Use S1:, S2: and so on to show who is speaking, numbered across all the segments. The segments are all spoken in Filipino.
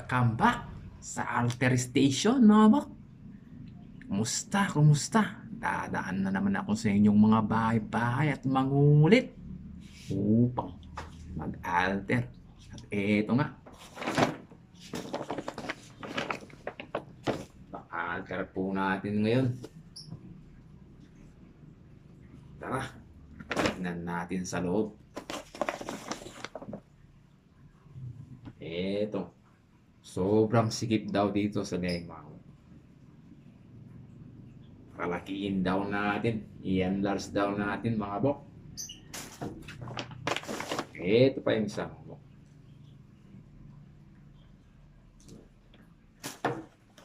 S1: Welcome back sa Alter Station, mga bok. Kumusta? Dadaan na naman ako sa inyong mga bahay-bahay at mangungulit upang mag-alter. At eto nga, pa-alter po natin ngayon. Tara, tignan natin sa loob. Eto, sobrang sikip daw dito sa Negmao. Palakihin daw natin, i-enlarge daw natin, mga bok. Ito pa yung isa, mga bok.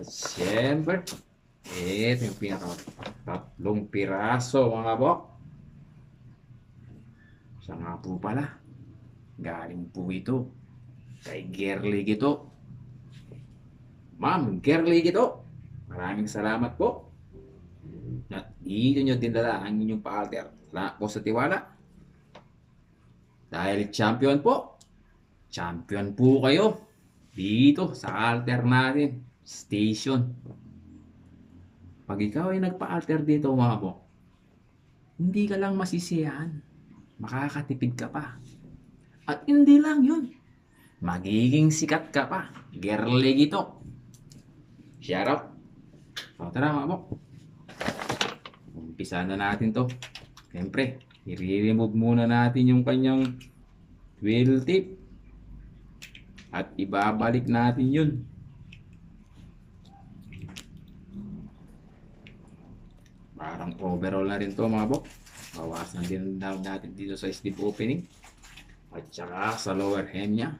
S1: At siyempre, ito yung tatlong piraso, mga bok. Siya nga po pala, galing po ito kay Gerly Gito. Ma'am Gerly Gito, maraming salamat po. At dito nyo dinala ang inyong pa-alter. Salamat po sa tiwala. Dahil champion po kayo dito sa alter natin station. Pag ikaw ay nagpa-alter dito, mga bok, hindi ka lang masisiyahan, makakatipid ka pa. At hindi lang yun, magiging sikat ka pa. Gerly Gito, shout out. O tara, mga bok, umpisa na natin to. Siyempre, i-remove muna natin yung kanyang wheel tip at ibabalik natin yun. Parang overall na rin to, mga bok. Bawasan din daw natin dito sa slip opening at saka sa lower hem nya.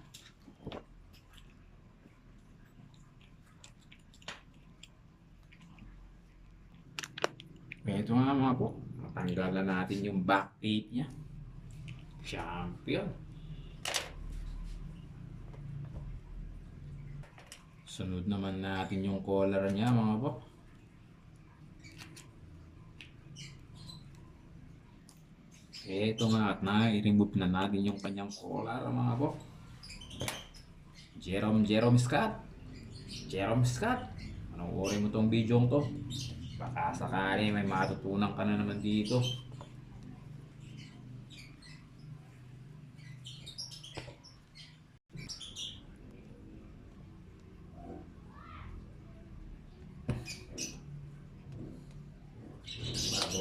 S1: Ito nga, mga bok, matanggalan natin yung back tape nya. Champion. Sunod naman natin yung collar nya, mga bok. Ito nga, at na-remove na natin yung kanyang collar, mga bok. Jerome Scott, panoorin mo tong video to. Baka sakali may matutunan ka na naman dito.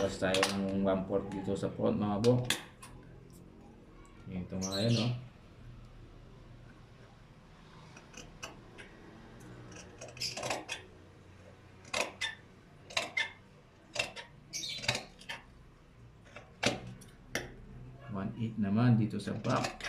S1: Bawas tayo ng 1/4 dito sa front, mga bok. Ito nga yun, oh. One-eighth naman dito sa back.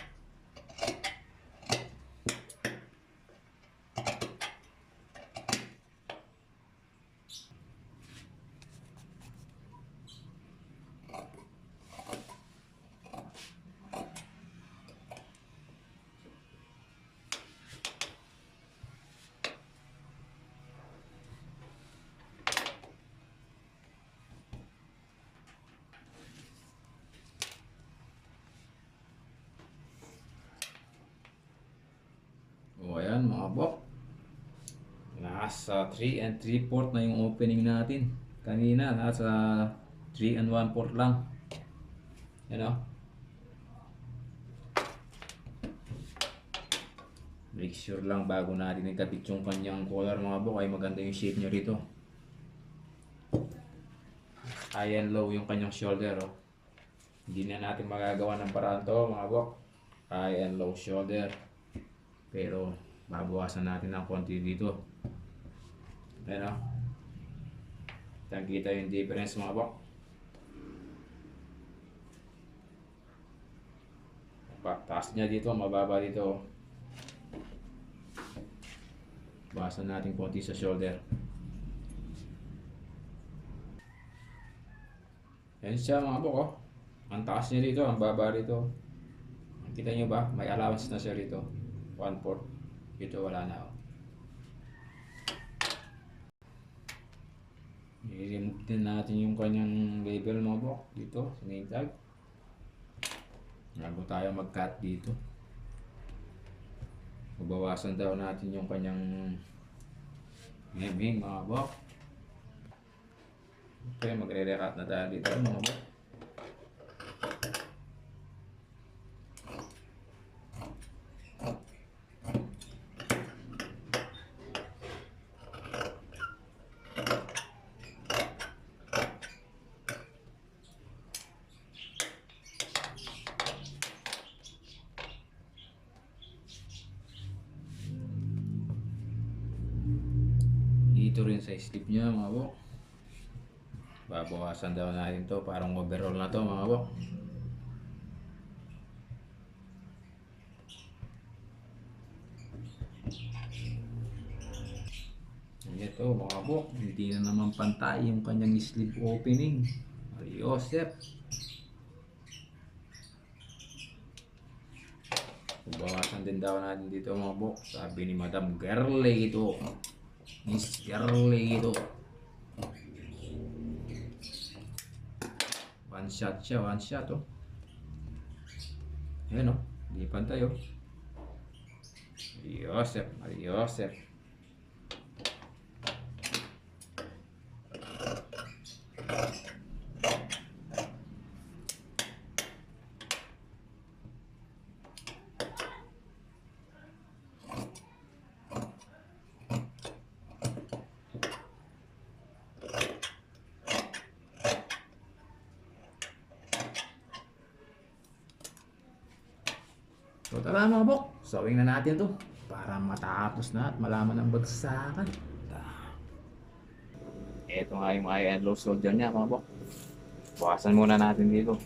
S1: O ayan, mga bok, nasa 3 and 3/4 na yung opening natin. Kanina nasa 3 and 1/4 lang. Yan, o. Make sure lang bago natin ikabit yung kanyang collar, mga bok, ay maganda yung shape nyo rito. High and low yung kanyang shoulder, oh. Hindi na natin magagawa ng paraan to, mga bok. High and low shoulder. Pero babawasan natin ng konti dito. Ayan, o. Kita yung difference, mga bok. Taas niya dito, mababa dito. Bawasan natin konti sa shoulder. Ayan siya, mga bok, oh. Ang taas niya dito, ang baba dito. Kita nyo ba? May allowance na siya rito. 1/4. Dito wala na, oh. I-remove din natin yung kanyang label, mga bok, dito sa name tag. Bago tayo mag-cut dito. Babawasan daw natin yung kanyang heming mga bok. Okay, magre-recut na tayo dito mga bok. Dito rin sa slip niya mga bok. Babawasan daw natin to, parang overall na to mga bok. Ito mga bok, hindi na naman pantay yung kanyang slip opening. Yosef. Bawasan din daw natin dito mga bok. Sabi ni Madam Gerle ito. Miss Gerle ito. One shot siya, one shot oh. Ayan oh, hindi pantay oh. Yosef, Yosef. So tara mga bok, sawing na natin to para matapos na at malaman ang bagsakan. Ito nga yung high and low soldier niya mga bok. Bukasan muna natin dito.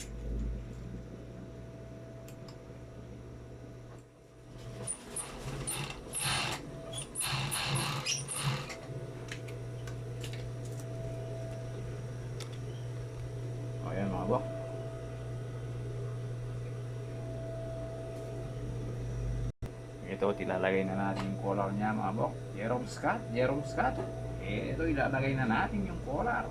S1: Ayan mga bok. Ito, tilalagay na natin yung collar niya mga bok. Jerome Scott, Jerome Scott. Ito, ilalagay na natin yung collar.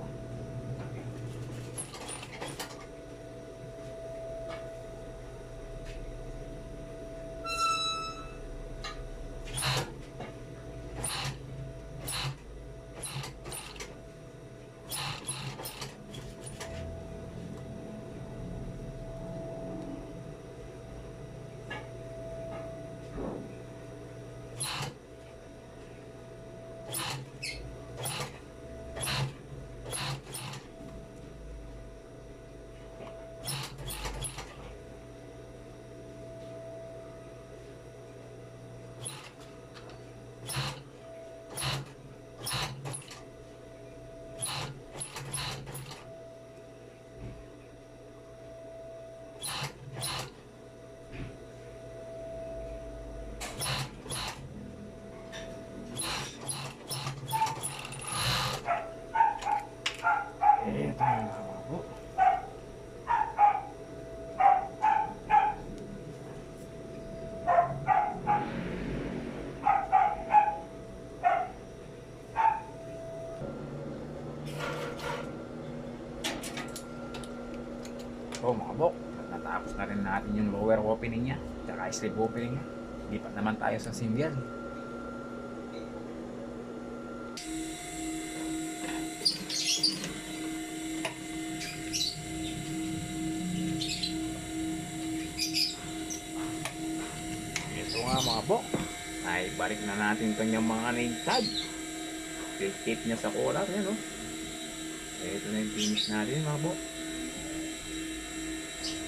S1: So mga bok, natapos na rin natin yung lower opening niya, tsaka slip opening niya. Lipat naman tayo sa simbian. Ito nga mga bok, ay balik na natin kanyang mga name tag. Tape niya sa collar, yan o. Ito na yung finish natin mga bok.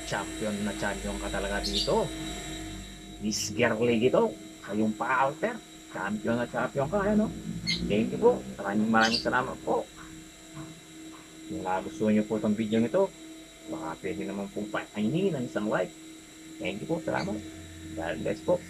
S1: Champion na champion ka talaga dito. Miss Gerle ito. Kayong pa-alter. Champion na champion ka. Ano? Thank you po. Maraming salamat po. Kung nagustuhan niyo po itong video nito, baka pwede naman pong painin ng isang like. Thank you po. Salamat. God bless po.